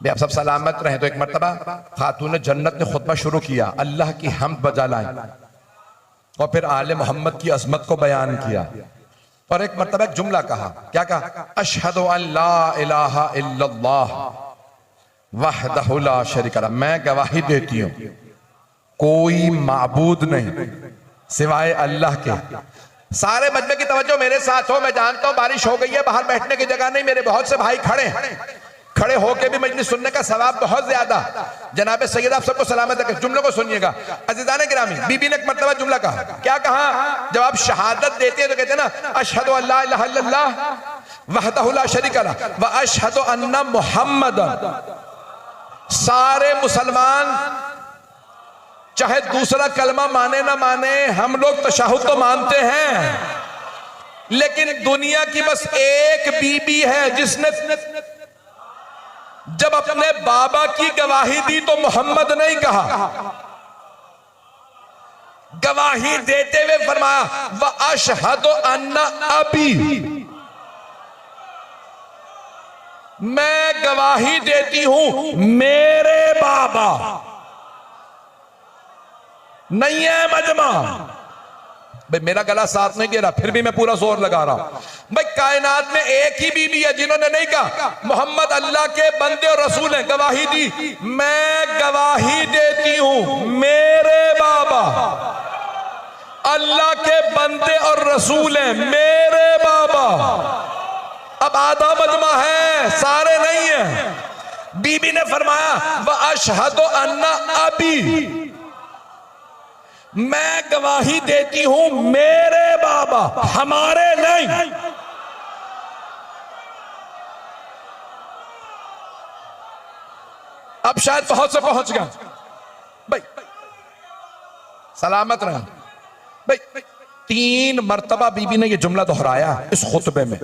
भी आप सब सलामत रहे। तो एक मर्तबा खातून जन्नत ने खुतबा शुरू किया, अल्लाह की हम्द बजा लाई और फिर आले मोहम्मद की अजमत को बयान किया। और एक मर्तबा एक जुमला कहा, क्या कहा? अशहदु अल्ला इलाहा इल्लल्लाह वहदहु ला शरीका लह, मैं गवाही देती हूं कोई माबूद नहीं सिवाय अल्लाह के। सारे मजमे की तवज्जो मेरे साथ हो। मैं जानता हूं बारिश हो गई है, बाहर बैठने की जगह नहीं, मेरे बहुत से भाई खड़े होके भी मजलिस सुनने का सवाब बहुत ज्यादा। जनाब सैयद आप सबको सलामत है। जुमले को सुनिएगा अज़ीज़ान गिरामी। बीबी ने एक मर्तबा जुमला कहा, क्या कहा? जब आप शहादत देते हैं तो कहते हैं ना, अशहदु अल्ला इलाहा इल्लल्लाह वहदहु ला शरीका लह व अशहदु अन्ना मुहम्मदन। सारे मुसलमान चाहे दूसरा कलमा माने ना माने, हम लोग तशहुद तो मानते हैं, लेकिन दुनिया की बस एक बीबी है जिसने जब अपने बाबा की गवाही दी तो मोहम्मद नहीं कहा, गवाही देते हुए फरमाया व अशहदु अन्ना अबी, मैं गवाही देती हूं मेरे बाबा। नहीं है मजमा भाई, मेरा गला साथ नहीं गिरा, फिर भी मैं पूरा जोर लगा रहा हूं भाई। कायनात में एक ही बीबी है जिन्होंने नहीं कहा मोहम्मद अल्लाह के बंदे और रसूल हैं, गवाही दी, मैं गवाही देती हूं मेरे बाबा अल्लाह के बंदे और रसूल हैं, मेरे बाबा। अब आधा मजमा है, सारे नहीं है। बीबी ने फरमाया व अशहदु अन्ना अबी, मैं गवाही देती हूं मेरे बाबा, हमारे नहीं। अब शायद बहुत से पहुंच गया भाई, सलामत रहे भाई। 3 मर्तबा बीबी ने यह जुमला दोहराया इस खुतबे में।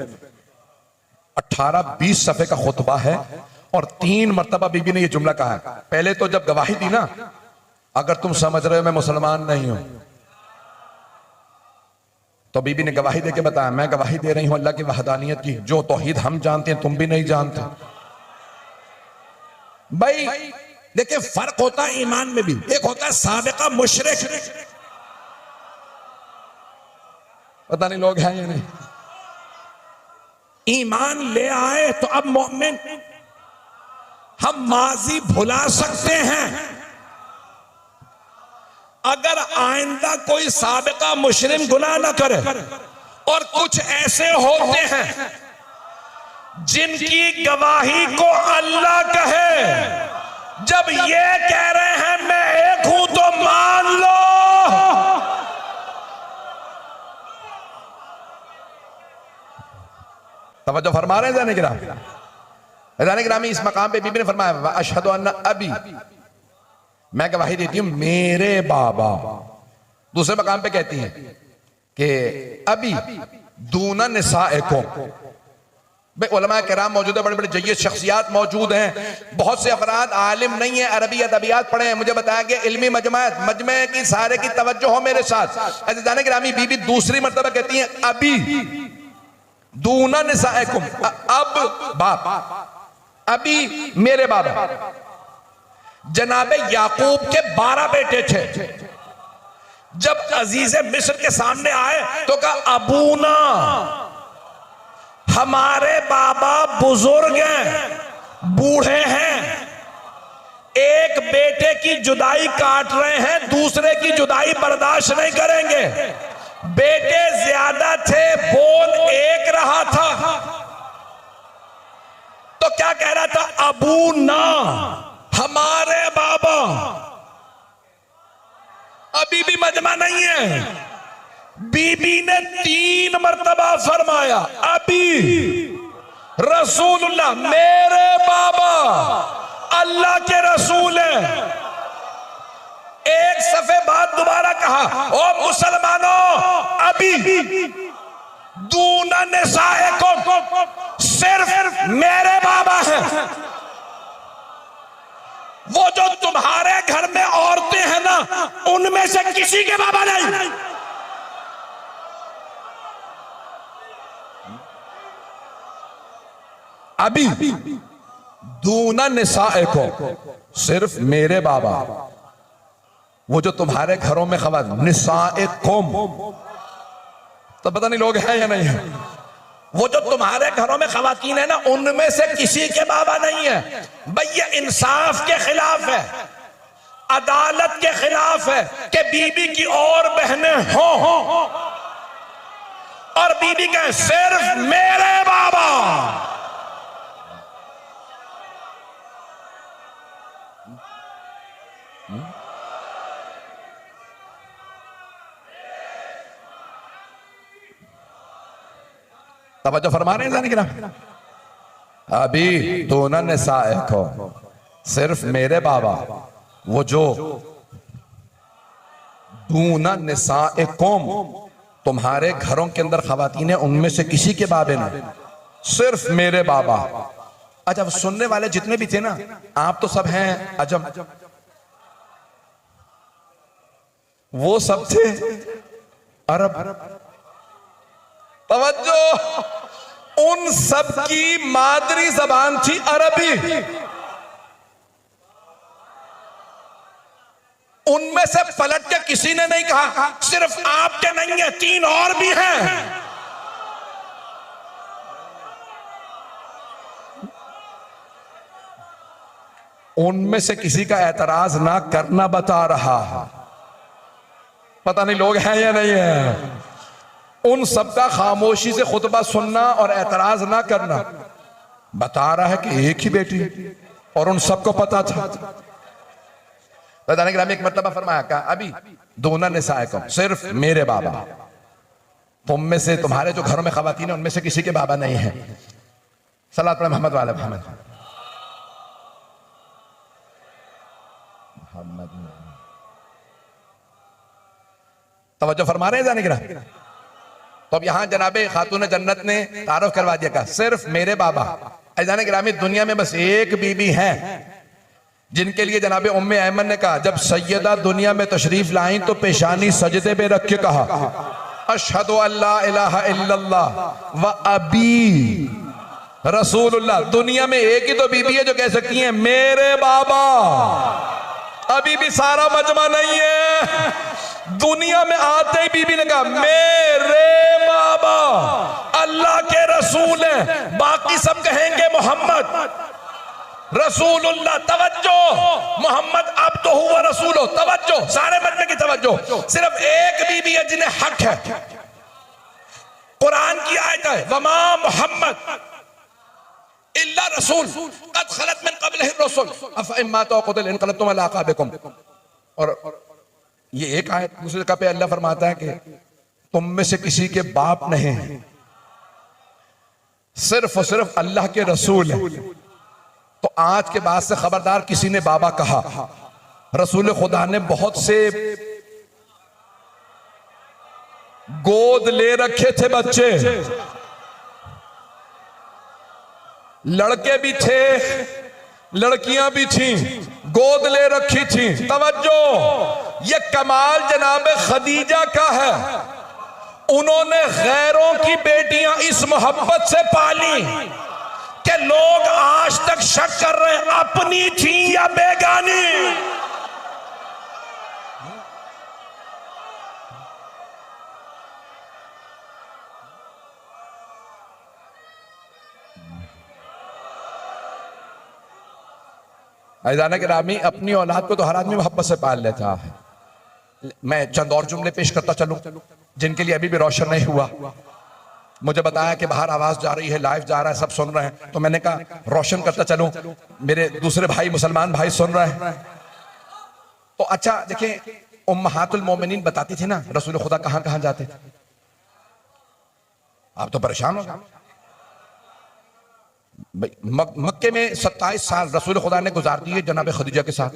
18-20 सफ़े का खुतबा है और 3 मर्तबा बीबी ने यह जुमला कहा है। पहले तो जब गवाही दी ना, अगर तुम समझ रहे हो मैं मुसलमान नहीं हूं, तो बीबी ने गवाही देके बताया मैं गवाही दे रही हूं अल्लाह की वहदानियत की, जो तौहीद हम जानते हैं तुम भी नहीं जानते। भाई देखिए, फर्क होता है ईमान में भी। एक होता है साबिका मुशरिक, पता नहीं लोग हैं या नहीं, ईमान ले आए तो अब मोमिन। हम माजी भुला सकते हैं, अगर आइंदा कोई साबिका मुशरिम गुनाह न करे। और कुछ ऐसे होते हैं जिनकी गवाही को अल्लाह कहे, जब ये कह रहे हैं मैं एक हूं तो मान लो। तवज्जो फरमा रहे हैं जाने गिरामी। इस मकाम पे बीबी ने फरमाया अशहदु अन्ना अबी, मैं गवाही देती हूं मेरे बाबा। दूसरे मकाम पे कहती हैं कि अबी दूना निसाएकुम। भाई उलमा किराम मौजूद है, बड़े बड़े जय्यद शख्सियात मौजूद हैं। बहुत से अफराद आलिम नहीं है, अरबी अदबियात पढ़े हैं। मुझे बताया गया इल्मी मजमे की सारे की तवज्जो हो मेरे साथ। अज़ीज़ान गिरामी, बीबी दूसरी मर्तबा कहती हैं अबी दूना निसाएकुम, अब बाप, अबी मेरे बाबा। जनाब याकूब के 12 बेटे थे। जब अजीज मिस्र के सामने आए तो कहा अबूना, हमारे बाबा बुजुर्ग हैं, बूढ़े हैं, एक बेटे की जुदाई काट रहे हैं, दूसरे की जुदाई बर्दाश्त नहीं करेंगे। बेटे ज्यादा थे, बोल एक रहा था, तो क्या कह रहा था? अबूना, हमारे बाबा। अभी भी मजमा नहीं है। बीबी ने 3 मर्तबा फरमाया अबी रसूलुल्लाह, मेरे बाबा अल्लाह के रसूल है। एक सफे बाद दोबारा कहा ओ मुसलमानों, अबी दूना निसाएकुम, सिर्फ मेरे बाबा हैं। वो जो तुम्हारे घर में औरतें हैं ना, उनमें से किसी के बाबा नहीं। अभी दूना निसाए को, सिर्फ मेरे बाबा, वो जो तुम्हारे घरों में खबर निसाए कोम, तो पता नहीं लोग हैं या नहीं है, वो जो तुम्हारे घरों में खवातीन है ना, उनमें से किसी के बाबा नहीं है। भाई ये इंसाफ के खिलाफ है, अदालत के खिलाफ है कि बीबी की और बहनें हो और बीबी कहे सिर्फ मेरे बाबा। तवज्जो फरमा रहे हैं जाने गिरा। अभी दोनों ने को, सिर्फ मेरे बाबा, वो जो दूना निसाए कौम, तुम्हारे घरों के अंदर खवातीन है, उनमें से किसी के बाबे नहीं, सिर्फ मेरे बाबा। अच्छा, सुनने वाले जितने भी थे ना, आप तो सब हैं अजम, वो सब थे अरब। तवज्जो, उन सब की मादरी जबान थी अरबी। उनमें से पलट के किसी ने नहीं कहा सिर्फ आपके नहीं है, 3 और भी हैं। उनमें से किसी का एतराज ना करना बता रहा है। पता नहीं लोग हैं या नहीं है। उन सबका खामोशी से खुतबा सुनना और एतराज ना करना बता रहा है कि एक ही बेटी, और उन सबको पता था। एक मरतबा फरमाया का अभी दोनों निसाए को, सिर्फ मेरे बाबा, तुम में से तुम्हारे जो घरों में खवातीन है उनमें से किसी के बाबा नहीं है। सल्लल्लाहु अलैहि मोहम्मद वाले मोहम्मद। तवज्जो फरमा रहे हैं जाने गिरा। तो अब यहां जनाबे खातून जन्नत ने तारुफ करवा दिया का सिर्फ मेरे बाबा। ऐजान गिरामी, दुनिया में बस एक बीबी है जिनके लिए जनाबे उम्मे ऐमन ने कहा, जब सैयदा दुनिया में तशरीफ लाई तो पेशानी सजदे पे रख के कहा अशहदु अल्ला इलाहा इल्लल्लाह व अबी रसूलुल्लाह। दुनिया में एक ही तो बीबी है जो कह सकती है मेरे बाबा। अभी भी सारा मजमा नहीं है। दुनिया में आते ही बीबी ने कहा मेरे बाबा अल्लाह के रसूल हैं, बाकी सब कहेंगे मोहम्मद रसूलुल्लाह। तवज्जो, मोहम्मद अब तो हुआ रसूल हो। तवज्जो, सारे मजमे की तवज्जो। सिर्फ एक बीबी है जिन्हें हक है। कुरान की आयत है वमा मोहम्मद इल्ला रसूल कद खलत मिन क़ब्लिहि रसूल अफ़इम्मा तक़तुल इनक़लबतुम अला अक़ाबिकुम। और ये एक आयत, दूसरी जगह पे अल्लाह फरमाता है कि तुम में से किसी के बाप नहीं, सिर्फ और सिर्फ अल्लाह के रसूल है। तो आज के बाद से खबरदार किसी ने बाबा कहा। रसूल खुदा ने बहुत से गोद ले रखे थे बच्चे, लड़के भी थे लड़कियां भी थीं, गोद ले रखी थी। तवज्जो, ये कमाल जनाब खदीजा का है। उन्होंने गैरों की बेटियां इस मोहब्बत से पाली कि लोग आज तक शक कर रहे हैं अपनी थी या बेगानी। ऐज़ान गिरामी, अपनी औलाद को तो हर आदमी मोहब्बत से पाल लेता है। मैं चंद और जुमले पेश करता चलूं जिनके लिए अभी भी रोशन नहीं हुआ। मुझे बताया कि बाहर आवाज जा रही है, लाइव जा रहा है, सब सुन रहे हैं, तो मैंने कहा रोशन करता चलूं, मेरे दूसरे भाई मुसलमान भाई सुन रहे हैं। तो अच्छा देखिए, उम्महातुल मोमिनीन बताती थी ना रसूल खुदा कहां कहां जाते थे। आप तो परेशान हो गए। मक्के में 27 साल रसूल खुदा ने गुजार दिए जनाब खदीजा के साथ।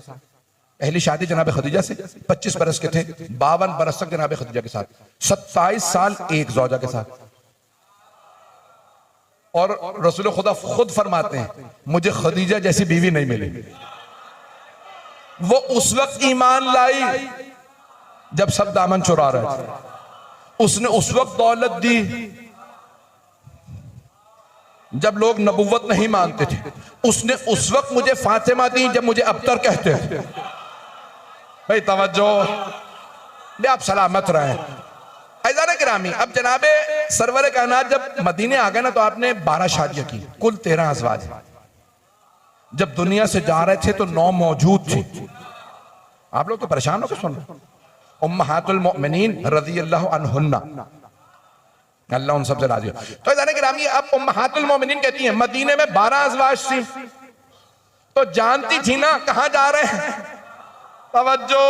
पहली शादी जनाब खदीजा से 25 बरस के थे, 52 बरस तक जनाब खदीजा के साथ, 27 साल एक ज़ौजा के साथ। और रसूल खुदा खुद फरमाते हैं मुझे खदीजा जैसी बीवी नहीं मिली। वो उस वक्त ईमान लाई जब सब दामन चुरा रहे थे। उसने उस वक्त दौलत दी जब लोग नबुव्वत नहीं मानते थे। उसने उस वक्त मुझे फातिमा दी जब मुझे अबतर कहते थे। भाई तवज्जो, आप सलामत रहे। ऐज़ान गिरामी, अब जनाबे सरवर कायनात जब मदीने आ गए ना, तो आपने 12 शादियां की, कुल 13 अज़वाज। जब दुनिया से जा रहे थे तो 9 मौजूद थे। आप लोग तो परेशान हो के सुन रहे। उम्महातुल मोमिनीन रज़ियल्लाहु अन्हुन्ना, अल्लाह उन सबसे राजी हो। तो ऐज़ान गिरामी, अब उम्महातुल मोमिनीन कहती हैं मदीने में 12 अज़वाज थी, तो जानती थी ना कहां जा रहे हैं। तवज्जो,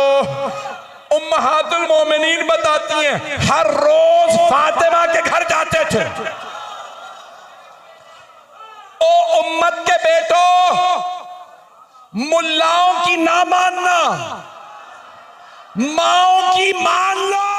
उम्महातुल मोमिनीन बताती हैं हर रोज फातिमा के घर जाते थे। ओ उम्मत के बेटो, मुल्लाओं की ना मानना, माओं की मान लो।